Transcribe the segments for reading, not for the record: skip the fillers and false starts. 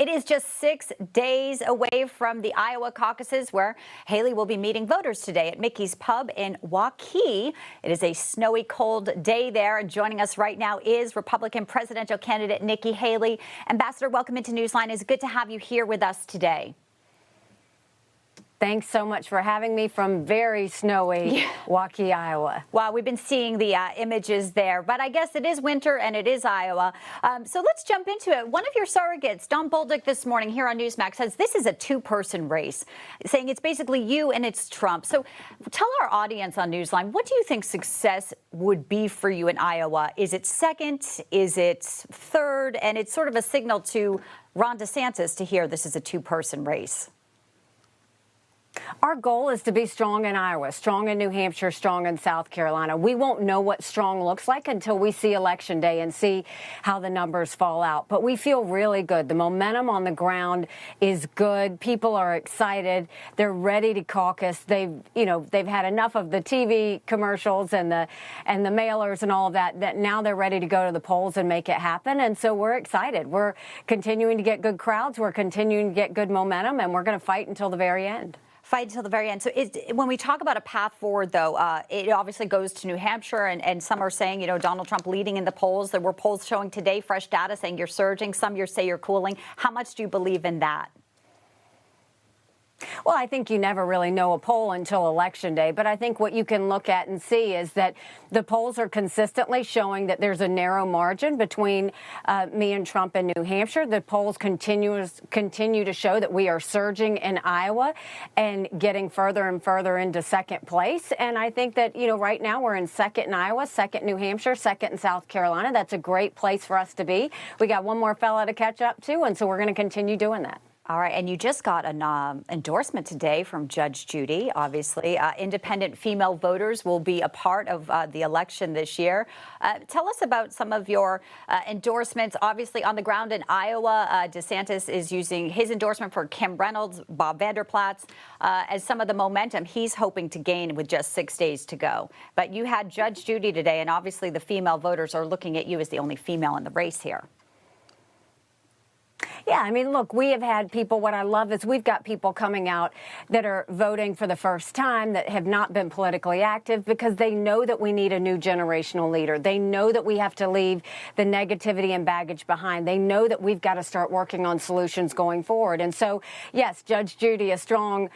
It is just 6 days away from the Iowa caucuses, where Haley will be meeting voters today at Mickey's Pub in Waukee. It is a snowy, cold day there, and joining us right now is Republican presidential candidate Nikki Haley. Ambassador, welcome into Newsline. It's good to have you here with us today. Thanks so much for having me from very snowy Waukee, Iowa. Well, we've been seeing the images there, but I guess it is winter and it is Iowa. So let's jump into it. One of your surrogates, Don Bolduc, this morning here on Newsmax says this is a two-person race, saying it's basically you and it's Trump. So tell our audience on Newsline, what do you think success would be for you in Iowa? Is it second? Is it third? And it's sort of a signal to Ron DeSantis to hear this is a two-person race. Our goal is to be strong in Iowa, strong in New Hampshire, strong in South Carolina. We won't know what strong looks like until we see Election Day and see how the numbers fall out. But we feel really good. The momentum on the ground is good. People are excited. They're ready to caucus. They've had enough of the TV commercials and the mailers and all of that now they're ready to go to the polls and make it happen. And so we're excited. We're continuing to get good crowds. We're continuing to get good momentum, and we're going to fight until the very end. Fight until the very end. So when we talk about a path forward, though, it obviously goes to New Hampshire, and some are saying, Donald Trump leading in the polls. There were polls showing today, fresh data saying you're surging. Some you say you're cooling. How much do you believe in that? Well, I think you never really know a poll until Election Day, but I think what you can look at and see is that the polls are consistently showing that there's a narrow margin between me and Trump in New Hampshire. The polls continue to show that we are surging in Iowa and getting further and further into second place. And I think that, right now we're in second in Iowa, second New Hampshire, second in South Carolina. That's a great place for us to be. We got one more fella to catch up to, and so we're going to continue doing that. All right, and you just got an endorsement today from Judge Judy. Obviously, independent female voters will be a part of the election this year. Tell us about some of your endorsements. Obviously, on the ground in Iowa, DeSantis is using his endorsement for Kim Reynolds, Bob Vanderplaats, as some of the momentum he's hoping to gain with just 6 days to go. But you had Judge Judy today, and obviously the female voters are looking at you as the only female in the race here. Yeah, I mean, look, we have had people, what I love is we've got people coming out that are voting for the first time that have not been politically active because they know that we need a new generational leader. They know that we have to leave the negativity and baggage behind. They know that we've got to start working on solutions going forward. And so, yes, Judge Judy, a strong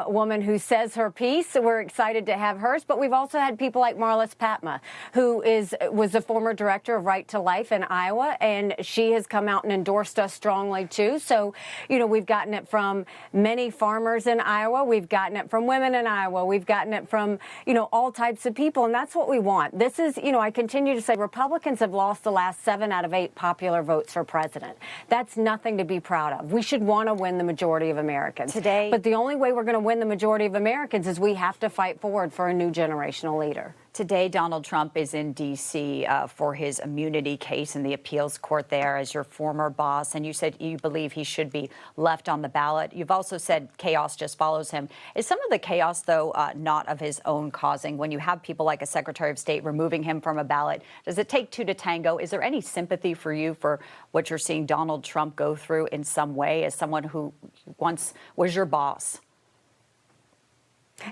woman who says her piece. We're excited to have hers. But we've also had people like Marlis Patma, who was the former director of Right to Life in Iowa, and she has come out and endorsed us strongly too. So, we've gotten it from many farmers in Iowa. We've gotten it from women in Iowa. We've gotten it from, all types of people. And that's what we want. This is, I continue to say Republicans have lost the last 7 out of 8 popular votes for president. That's nothing to be proud of. We should want to win the majority of Americans today. But the only way we're going to win the majority of Americans is we have to fight forward for a new generational leader. Today, Donald Trump is in D.C. For his immunity case in the appeals court there as your former boss. And you said you believe he should be left on the ballot. You've also said chaos just follows him. Is some of the chaos, though, not of his own causing? When you have people like a Secretary of State removing him from a ballot, does it take two to tango? Is there any sympathy for you for what you're seeing Donald Trump go through in some way as someone who once was your boss?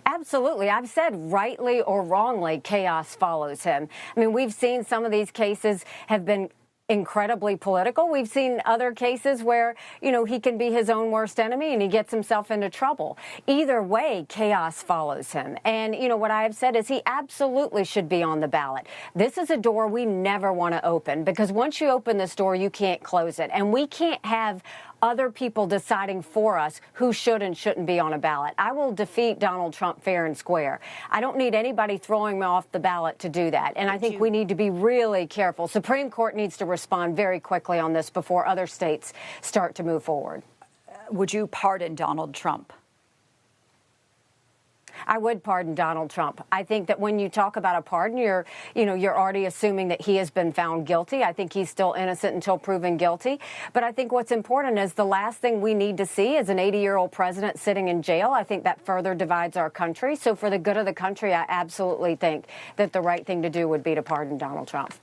Absolutely. I've said rightly or wrongly, chaos follows him. I mean, we've seen some of these cases have been incredibly political. We've seen other cases where, he can be his own worst enemy and he gets himself into trouble. Either way, chaos follows him. And, what I have said is he absolutely should be on the ballot. This is a door we never want to open because once you open this door, you can't close it. And we can't have other people deciding for us who should and shouldn't be on a ballot. I will defeat Donald Trump fair and square. I don't need anybody throwing me off the ballot to do that. And I think we need to be really careful. Supreme Court needs to respond very quickly on this before other states start to move forward. Would you pardon Donald Trump? I would pardon Donald Trump. I think that when you talk about a pardon, you're already assuming that he has been found guilty. I think he's still innocent until proven guilty. But I think what's important is the last thing we need to see is an 80-year-old president sitting in jail. I think that further divides our country. So for the good of the country, I absolutely think that the right thing to do would be to pardon Donald Trump.